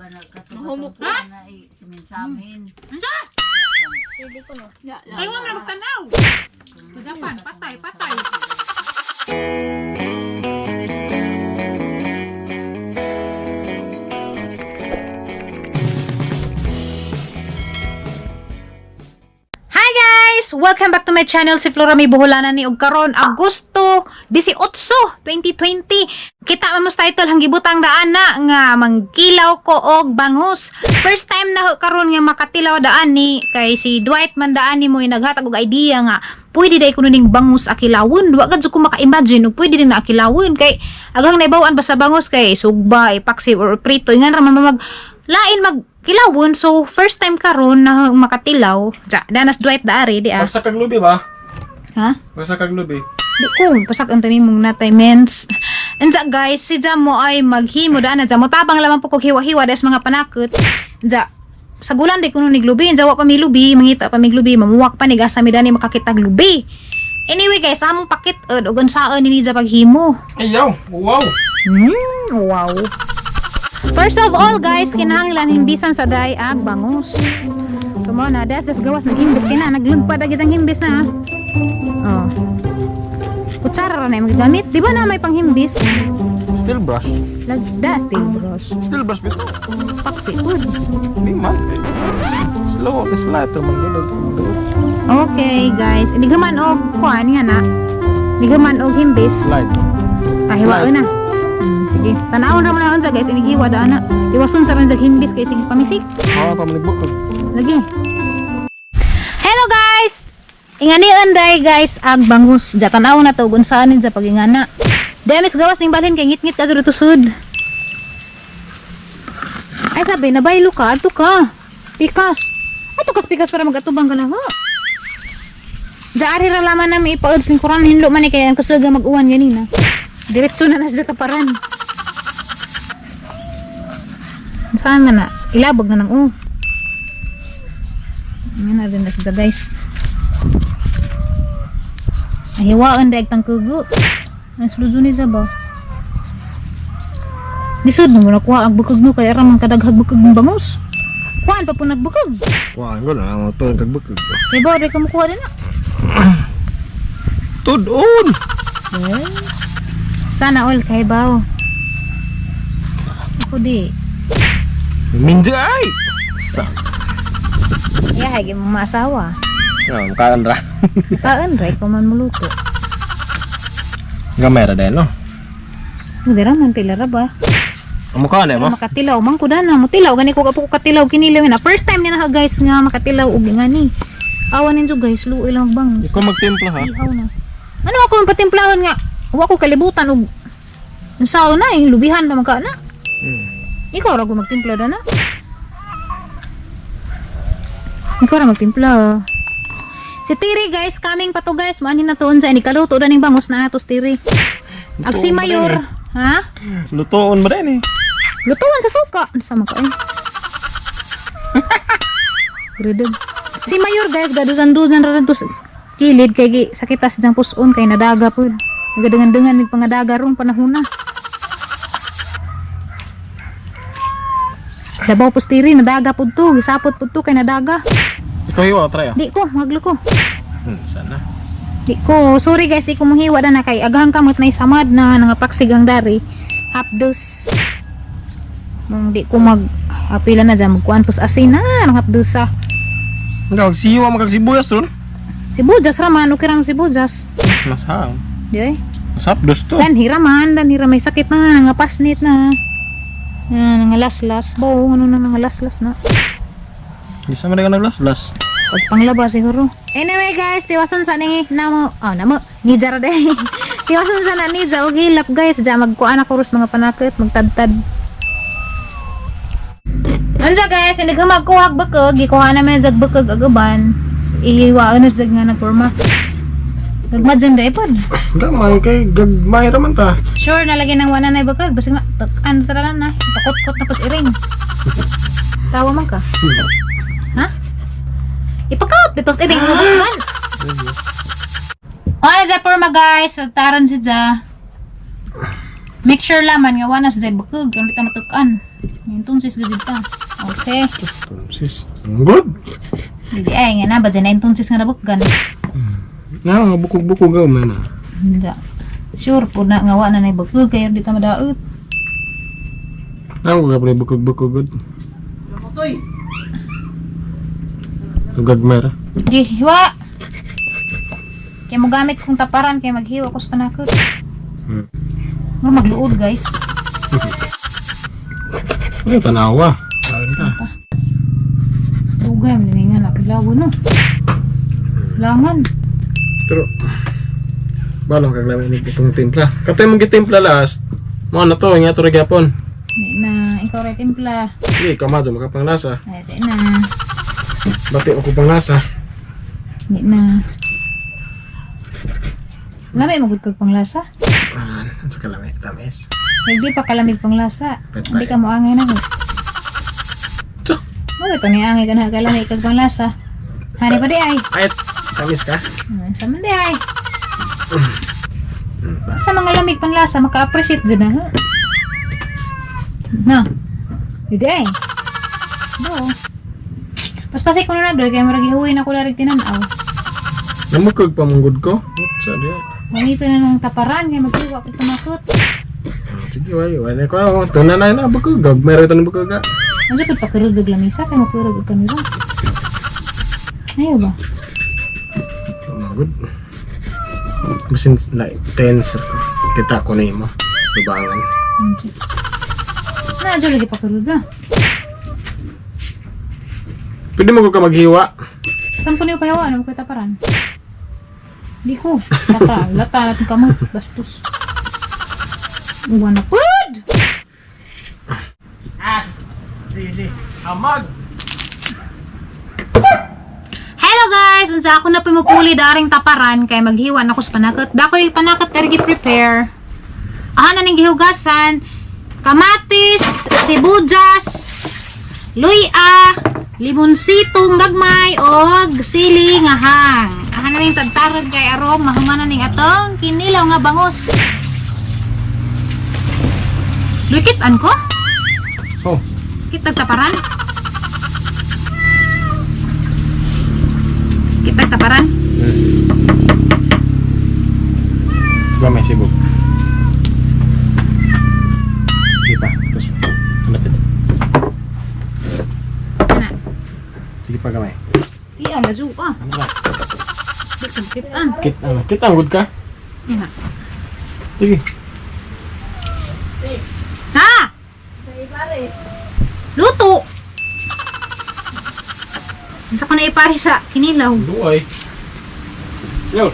Humok Ha? Simin-samin. Ansa? Hindi ko no. Ay, huwag na magtanaw. Sa Japan, patay, patay. Hi guys! Welcome back to my channel, si Flora May Buholanan ni og karon Agosto 18, 2020. Kita man mo sa title hang gibutang daan na nga mangkilaw ko og bangus. First time na karon nga makatilaw daan ni kay si Dwight man daan ni mo naghatag og idea nga pwede day kuno ning bangus akilawon. Wa gad ko maka-imagine og pwede din na akilawon kay agang naibawan ba sa bangus kay sugba, ipaksi or prito nga raman mag lain mag kilawon. So first time karon na makatilaw ja danas Dwight daari di ah. Pagsa kag lubi ba? Ha? Pagsa kag lubi. Di ko pasak ang tanim mong natay mens. Anza guys, si Jamo ay maghimo daan na Jamo tabang lamang po kog hiwa-hiwa des mga panakot. Ja sa gulan di kuno niglubi, jawa pa mi lubi, mangita pa mi lubi, mamuwak pa ni gasa mi dani makakitag lubi. Anyway guys, among pakit og unsaan ni ja paghimo. Ayaw! Wow! Wow. First of all guys, kinahanglan himbisan sa day ag bangus. So mo na das gawas naghimbis kina naglugpad ag isang himbis na. Oh. Kutsara ra na yung magagamit. Di ba na may panghimbis? Still brush. Lagda steel brush. Still brush bito. Paksi good. Di man. Slow, slide man gud. Okay guys, inigaman og kuan nga na. Inigaman og himbis. Slide. Hiwa na. Sige. Tanawon ra man na unsa guys, inigiwa daan na. Iwason sa ran jag himbis kay sige pamisik. Ah, pamaligbukod. Lagi. Hello guys. Inganian day guys ag bangus. Ja tanaw na to gun saan sa pagingana. Demis gawas ning balhin kay ngit-ngit ka dito sud. Ay sabi na baylo ka adto ka. Pikas. Ato kas pikas para magatubang ka na ho. Ja ari ra laman na may ipaud ning kuran hinlo man ni kay ang kasuga mag-uwan ganina. Diretso na sa taparan. Saan na? Ilabog na ng Yan na rin na siya guys. Ahiwaan daig tang kugo. Ang sludo ni ba? Disod mo nakuha ang bukog mo kay aram ang kadaghag bukog ng bangus. Kuhaan pa po nagbukog. Wow, gud ang to kag bukod. Kay ba rin ka makuha din na. Tudon. Sana all kay baw. Ako di. Minja ay. Sa. Kaya hagi mo maasawa. Ya, kaan ra. Kaan ray ko man muluto. Gamera din no. Hindi raman pila ra ba? Amo ka na mo. Makatilaw man ko dana mo tilaw gani ko kapo katilaw kinilaw na first time ni na guys nga makatilaw og ngani. Awan ninyo guys luoy lang bang. Ikaw magtimpla ha. Ihaw na. Ano ako patimplahon nga? Wa ko kalibutan og sao na yung lubihan pa magka na. Ikaw ra ko magtimpla na. Ikaw ra magtimpla. Si Tiri guys, coming pa to guys. Maanin na tuon sa ini kaluto na ning bangus na atos Tiri. Ag si Mayor, ha? Lutoon ba din eh. Lutuan sa suka. Sama ka eh. Redog. Si Mayor guys, gadusan-dusan ra to kilid kay sakitas jang puson kay nadaga pud. Nagadengan-dengan ning pangadaga ron panahon na. Labaw pustiri nadaga pud to, gisapot pud to kay nadaga. Ikaw hiwa try ah. Di ko maglo ko. Sana. Di ko, sorry guys, di ko manghiwa na kay aghang kamot na isamad na nangapaksig ang dari. Hapdos. Mong di ko mag apila na dyan magkuan pus asin na nang hapdosa. Ikaw siwa magkag sibuyas ron. Sibujas raman, okay rang sibujas. Masang. Di ay. Masap dos to. Dan hiraman, dan hiramay sakit na, nangapasnit na. Nangalaslas. Bawo, ano na nangalaslas na. Di sa man ka naglaslas. Pag panglaba siguro. Anyway guys, tiwasan sa ni namo. Oh, namo. Nidjar day. Tiwasan sa na nidja og hilap guys. Diya magkuan ako ros mga panakit, magtadtad. Anja guys, hindi ka magkuhag bakag, gikuha namin jag bakag agaban. Ihiwaan na nga nagporma. Nagmadyan day pod. Gamay kay gagmay ra man ta. Sure nalagyan ng wana na bakag, basta nga takan taranan na. Takot-kot na pas iring. Tawa man ka. Ha? Ipakaut dito sa iring mo man. Ay, ja porma guys, taran si ja. Make sure laman nga wana sa bakag, ang kita matukan. Yung tunsis gud ta. Okay. Sis. Good. Hindi ay nga na ba dyan na yung tunsis nga nabukgan. Na, bukog-bukog gaw man na. Hindi. Sure po na nga wa na na ibagkag kaya di ta madaot. Na, ko ka bukog-bukog good. Lutoy. Tugag mera. Di, hiwa! Kaya mo gamit kong taparan kaya maghiwa ko sa panakot. Magluod guys. Ano tanawa? Saan ka? Dugay, maniningan na pilawo no. Langan. Pero, balong kag lamin itong timpla. Katoy mong gitimpla last. Mo na to, nga to rin yapon. Di na, ikaw rin timpla. Hindi, kamado makapanglasa. Ay, di na. Bati ako panglasa. Di na. Lamay magugkag panglasa. Ano sa kalami? Tamis. Hindi pa kalamig panglasa. Bet Hindi ba? ka mo angay na ko. Tiyo. Oh, ito ni angay ka na kalamig kag panglasa. Hani pa di ay. Ay, tamis ka? Sa man di ay. Sa mga lamig panglasa, maka-appreciate din na. No. Hindi ay. No. Paspasay ko na doy, kaya maragi huwi na ko larig tinanaw. Namukog pa mong good ko? Sa diya. Mamito na ng taparan, kaya magkiwa ko tumakot. Sige, wayo. Ano ko na? Tunan na yun. Bukog. Meron ito na bukog ka. Ang dapat pakirugag lamisa, kaya magkirugag ka nila. Ayaw ba? Good. Masin like tense ko. Kita ko na mo. Lubangan. Nadyo lagi pakiruga. Pwede mo ko ka maghiwa. Saan ko niyo payawa? Ano mo ko taparan? Di ko. Lata natin kamot. Bastos. Uwan na pud! Sige. Amag! Hello guys! Unsa ako na pumupuli daring taparan kay maghiwa na ko sa panakot. Dakoy panakot kay prepare. Aha na ning gihugasan. Kamatis, sibuyas, luya, limonsitong gagmay og sili nga hang. Aha na ning tagtarod kay arong mahuman na ning atong kinilaw nga bangos. Dukitan ko? Oh. Kitag taparan? Kitag taparan? Gamay sibog. Sige pa. Tapos, hanapin. Ana. Sige pa gamay. Di ang lazu ah. Ano ba? Di kumpitan. Kita ang good ka? Ina. Sige. Ha? Luto. Isa ko na ipari sa kinilaw. Duay. Yo.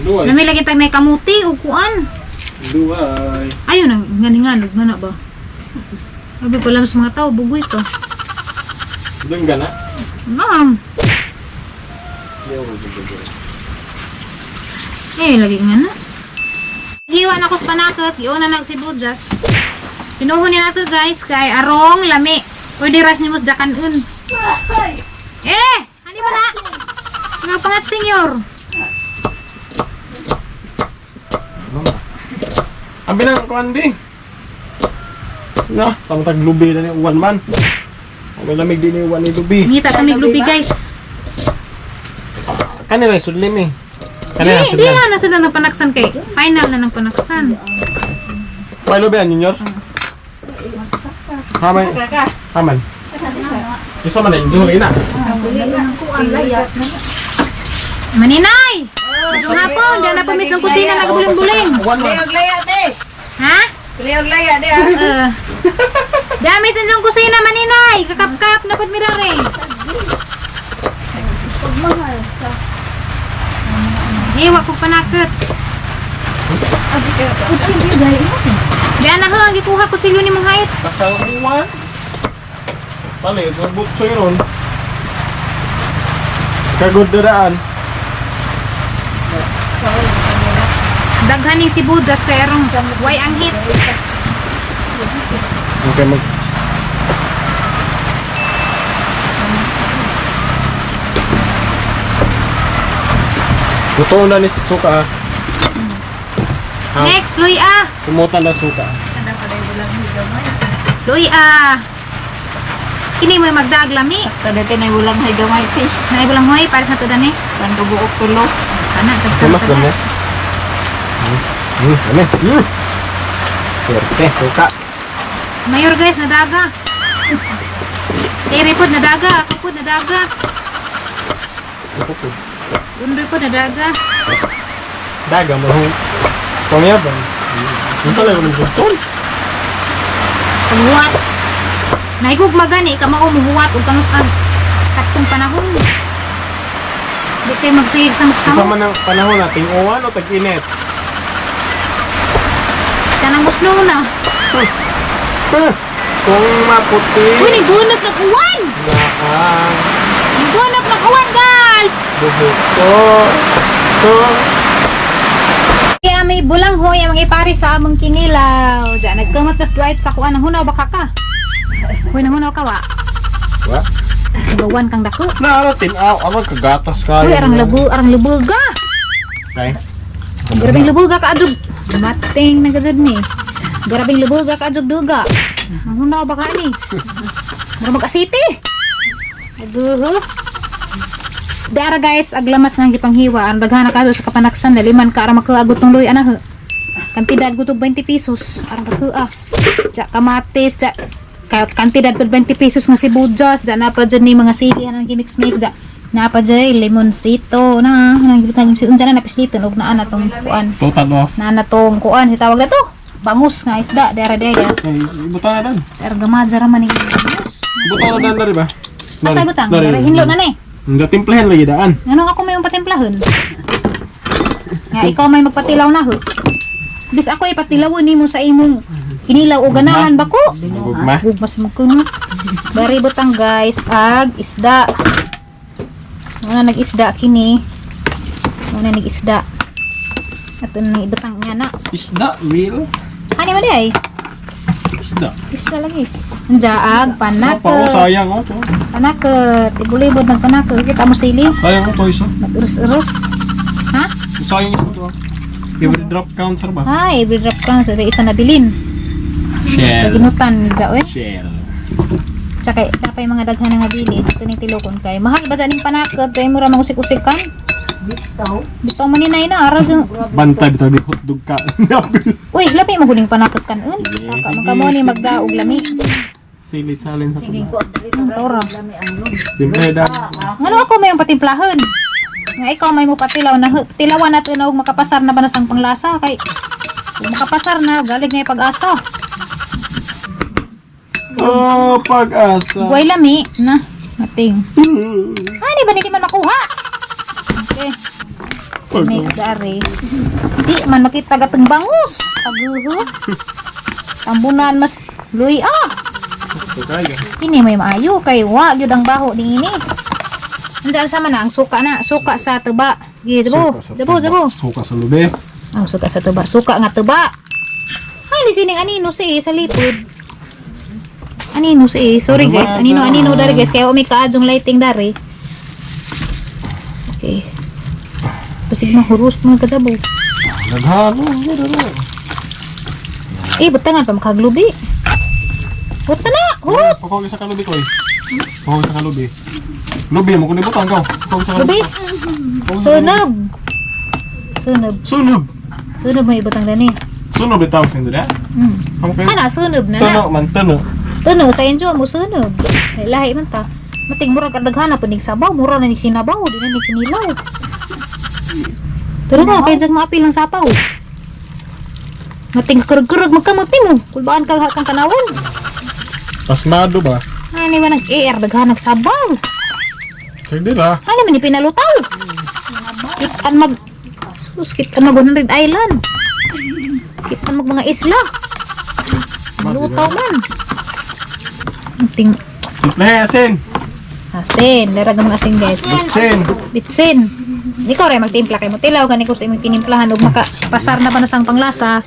Duay. Nami lagi tag na kamuti ug kuan. Duay. Ayun ang nganingan ngana ba. Abi pala sa mga tao bugoy to. Doon ka na? Ngam. Lagi ngana. Hiwa na ko sa panakot, iuna na sibuyas. Pinuhon niya na to guys, kay arong lami. Pwede ras ni mo sa jakanun. Hani mo na? Mga pangat senyor. Ang binang ko andi. Na, samtag lubi na ni uwan man. Ang lamig din ni uwan ni lubi. Ngita kami lubi guys. Kanira sudlim eh. Di na sila ng panaksan kay. Final na ng panaksan. May lubi an junior? Haman. Haman. Isa man ang juhul ina. Maninay! Yung hapon, dyan na pumis ng kusina, nagbuling-buling. Laya de. Ha? Laya de. Dami sa yung kusina, maninay. Kakap-kap na pud mirare. Hiwa ko panakot. Diyan na ho, ang gikuha ko silyo ni mong hayot. Sakal uwan. Bali, turbot so yun. Kagod daraan. Daghaning sibuyas kay arong way ang hit. Okay, mag... Totoo na ni suka ah. Next, luya. Kumutan na suka. Ada pa rin bulang higaw mo. Luy kini mo magdaag lami. Dati na ulang hay gamay ti. Na ibalang hoy para sa tudan ni. Kanto buok tulo. Kana Mas dami. Dami. Swerte, suka. Mayor guys, nadaga. Repod nadaga, ako po nadaga. Undoy po nadaga. Daga mo hong pangyaban. Masala ko ng sultan. Paghuwat. Naigug magani ka mao muhuwat ug kanus ang katong panahon. Di kayo magsigig sa Sa muksamok. man ng panahon nating uwan o tag-init. Kanang musno na. Kung maputi Uy, nagbunot ng uwan! na ang Nagbunot ng uwan, guys! buhok ko. Kaya may bulang hoy ang mga ipari sa among kinilaw. Diyan, nagkamot nas dwight sa kuan ng hunaw baka ka. Uy, nang hunaw ka wa. Wa? Gawan kang dako. Na tinaw, amang kagatas ka. Uy, arang lubuga. Okay. Grabing lubuga ka adug. Mating nagazad ni. Grabing lubuga ka adug duga. Nang hunaw baka ni. Mura mag-asiti. Aguh. Dara guys, aglamas nga gipanghiwa. Ang daghana ka sa kapanaksan daliman ka ara makaagot tong loy ana. Kantidad gutog 20 pesos. Arang kakua. Ja kamatis, ja kantidad pud 20 pesos nga sibuyas, ja napa dyan ni mga sili hanang gimix mix, ja napa dyan lemonsito na hanang gimix mix unsa na napislito og naa na tong kuan. Total off. Na tong kuan tawag na to. Bangus nga isda dara dara. Ay, ibutang na dan. Dara gamadja ra man ni bangus. Ibutang na dan dari ba? Asa butang? Dara hinlo na ni. Hindi timplahin lagi daan. Ano ako may patimplahon? Nga ikaw may magpatilaw na ho. Bis ako ipatilawon nimo sa imong kinilaw o ganahan bako. Gugma. Gugmas mo kuno. Bari butang guys, ag isda. Muna nag-isda kini. Muna nag-isda. At nang ibutang nga na. Isda, real? Hani mo di ay? Isda. Isda lagi. Anjaag, Pa, panakot. sayang oh. To. Panakot. Ibulibod ng panakot. Kita mo sili. Sayang oh, to isa. Nag-urus-urus. Ha? Sayang ito to. Every drop counts ba? Ay, every drop ka sa isa na bilin. Shell. Ginutan dya eh. Shell. Tsaka dapat yung mga daghan nga bili. Ito ni tilokon kay. Mahal ba dyan yung panakot? Kaya mura mangusik-usikan. Bitaw man ni na araw dyan. Bantay bitaw di hotdog ka. Uy, labi maguling panakot kan. Kaka magkamo ni magdaog lami. Sili challenge sa to. Tora. Dimple da. Ngano ako may yung patimplahon? Nga ikaw may mo patilaw na tilawan natin na huwag makapasar na ba na sang panglasa kay kung makapasar na galig na yung pag-asa. Oh, pag-asa. Buhay lami na nating. Ay, di ba hindi man makuha? Okay. Next dari. Di man makita gatong bangus. Aguho. Tambunan mas luy Okay. Kini may maayo kay wa gyud ang baho ding ini. Andiyan sama na ang suka na. Suka sa tuba. Sige, jabo. Suka sa lube. Ang suka sa tuba. Suka nga tuba. Ay, ni sining anino si sa lipod. Anino si. Sorry guys. Anino dari guys. Kaya umi kaadjong lighting dari. Okay. Pasig mahurus mo ka jabo. Naghalo. Butangan pa makaglubi. Huwag na! Hurot! Pakawag sa kalubi ko eh. Pakawag sa kalubi. Lubi mo kung ibutang ka. Pakawag sa Lubi! kalubi. Sunob! Sunob. Sunog. Sunob mo ibutang dani. Sunog itawag sa hindi na. Kana, sunob na Tuno na. man, tuno. Tuno, sa inyo mo sunob. Ay, lahi man ta. Mating mura kadaghan pa nig sabaw. Mura na nig sinabaw. Di na nig kinilaw. Tara na, kaya dyan maapil ang sapaw. Mating karag-karag magkamuti mo. Kulbaan kang kanawon. Pasmado ba? Ano ba nag-air? Daghan nagsabaw. Sige la. Ano man yung pinalutaw? Kitan mag... Sus, kitan mag 100 Island. Kitan mag mga isla. Lutaw man. Ting... Simple asin. Asin. Darag mga asin guys. Butsin. Bitsin. Ikaw rin magtimpla kayo mo. Tilaw ka ni ko sa imong tinimplahan. Huwag makapasar na ba na sang panglasa.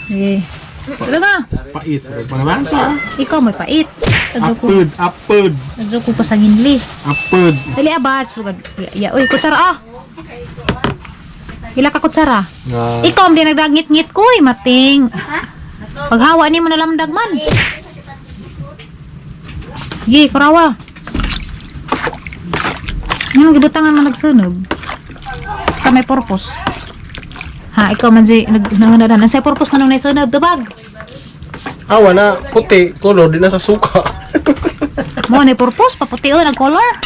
Eh. Talaga. Pait. Panglasa. Ikaw may pait. Apod. Apod. Adyo ko pa sa ginli. Apod. Dali abas. Ya, uy, kutsara ah. Pila ka kutsara? Nga. Ikaw, hindi nagdagngit-ngit ko eh, mating. Paghawa ni mo nalamdag man. Gi, kurawa. Ano gibutangan man nagsunog? Sa may purpose. Ha, ikaw man si nangunaran. Sa purpose nga nung nagsunog, tubag. Awa na, puti, color, di na sa suka. Mo ni purpose, paputi o, nag-color.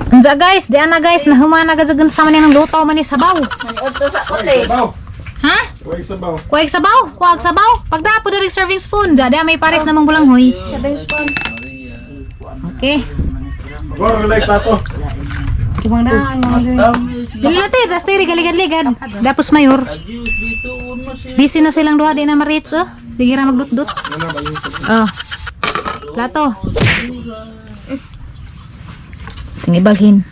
Anza guys, di ana guys, nahumana gajagan sa man ng luto man ni sabaw. Maniod to sa uli. Sabaw. Ha? Huwag sabaw. Kuwag sabaw, kuwag sabaw. Pagdapo dari serving spoon, jadi may pares namang bulanghoy. Sabing spoon. Okay. Gor, like plato. Dili natin, rastiri galigad-ligad. Dapos mayor. Busy na silang duha, di na marits, oh. Sige ra magdut-dut. Oh. Plato. Sige, balhin.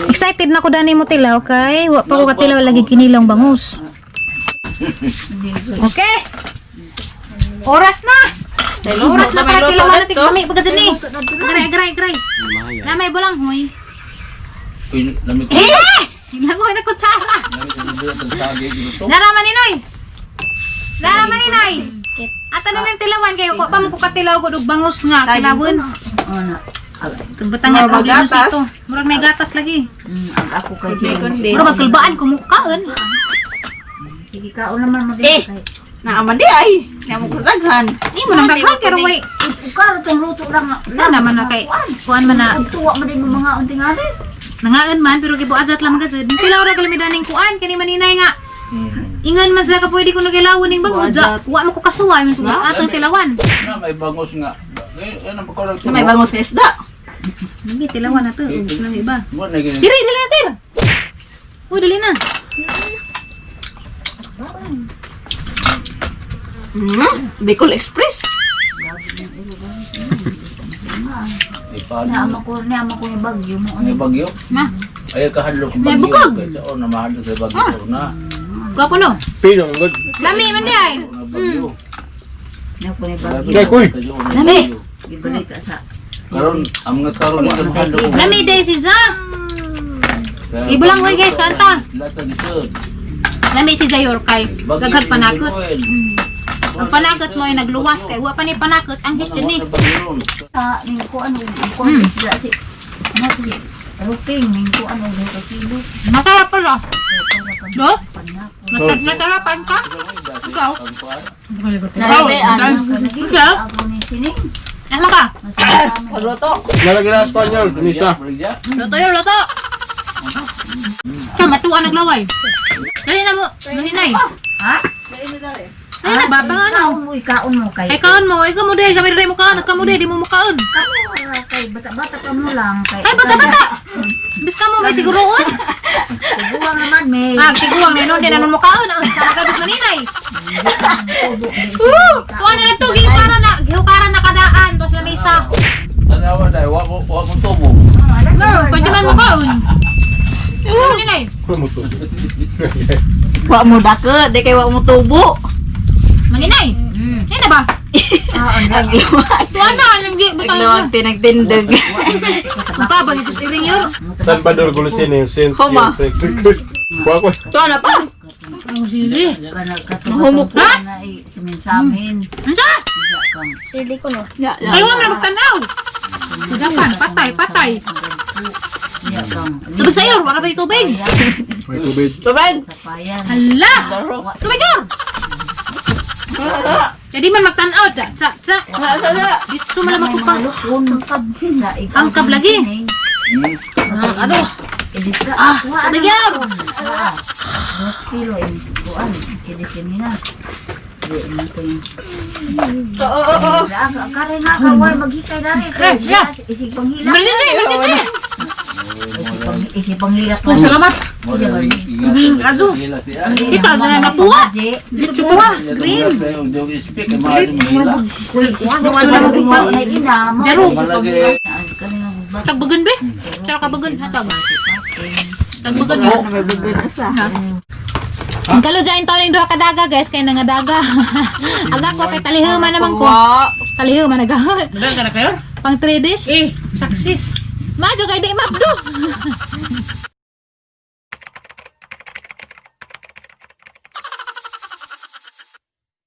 Excited na ko dani mo tilaw, kay wa pa ko katilaw lagi kinilang bangus. Okay. Oras na. Oras na para tilawan natin kami pagkatsin ni. Gray. Na may bulang hoy. Eh! Hinagoy na kutsara. Naraman ni Noy. Naraman ni Noy. Ato na lang tilawan kayo ko pa mo katilaw ko og bangus nga tilawon. Kagbatang nga problema sa ito. Murag may gatas lagi. Ako kay siya. Murag magkulbaan kumukaan. Sige ka naman mo din. Naaman di ay. Nga mo kusaghan. Ni mo nang daghan pero way. Ukar tong luto lang. Na naman na kay kuan man na. Tuwa mo din mo mga unting ari. Nangaan man pero gibuadat lang magad. Tilaw ra galamidaning kuan kani maninay nga. Ingan man sa ka pwede ko nagilawon ning bangus. Wa mo ko kasuway man ko atong tilawan. Na may bangus nga. Yan ang pagkulang Na may bangus na isda. Lagi tilawan na to. Nang iba. Mo na gini. Dili na tir. Uy dali na. Bicol Express. Ipano. Nama ko yung bagyo mo. May bagyo. Ma. Ay kahadlok ng May bagyo. bukog. Kaya o na mahadlok sa bagyo na. Gwapo no. Pino, good. Lami man di ay. Na bagyo. Nama ko yung bagyo. Kaya, kuy. Lami. Ibalik ka sa. Karon, ang mga karon dito mahadlok. Lami Daisy za. Ibulang hoy guys kanta. Lata dito. Lami si Jayor kay daghan panakot. Ang panakot mo ay nagluwas kay wa pa ni panakot ang hit ni. Sa ning ko ano ko isda si. Ano si? Ruping ning ko ano dito kilo. Masarap pala. Do? Natarapan ka? Ikaw? Nalabi ano. Ikaw? Ako ni sining. Ano ka? Pagluto. Nalagyan na Espanyol, Tunisa. Loto yun, loto! Ka, matuwa naglaway. Dali na mo, maninay. Ha? Dali na ba, pangano? Mo ikaon mo kay. Ay, kaon mo, ikaw mo di, gamit rin mo kaon, ka mo di mo kaon. Kamu kay bata-bata ka mo lang kay. Ay, bata-bata! Bis ka mo, may siguroon. Buwan naman may. Ah, tiguang na nun, di na nun mo kaon, ang sa magabit maninay. Tuwa na lang to, gihukaran na kadaan, to sila may isa. Tanawa dai, wa mo tubo. Pwede man mo kaon. Tuwa maninay. Wa mo dake, di kay wa mo tubo. Maninay. Yan na ba? Ang nagluwag. Tuwa na, nagluwag Nagluwag tinagtindag. Ang kabang ito sa iring yun. Salvador Gulusine, Saint Homa. Wako. Tuwa na pa. Mahumok Ha? na siminsamin. Ano siya? Sili ko no. Ay, huwag na magtanaw. Sagapan, patay. Tubig sa'yo, wala pa di tubig. May tubig. Tubig. Hala! Tubig yun! Jadi man magtanaw, tsa. Dito mo lang magpapang. Angkab lagi. Ano? Tubig yun! Kilo ini kuan kedi sini na. Oo. Kare na kaway maghikay dari. Isig panghila. Berhenti. Isig panghila ko. Salamat. Azu. Ito, napuwa. Dito puwa. Green. Jaro. Tagbagan be. Cara kabagan. Hatag. Tagbagan mo. Ang kalo dyan to ning duha ka daga guys kay nangadaga. Aga ko kay talihuman naman ko. Talihuman nagahon. Dagan ka na kayo? Pang 3 days. Success. Majo kay di mabdos.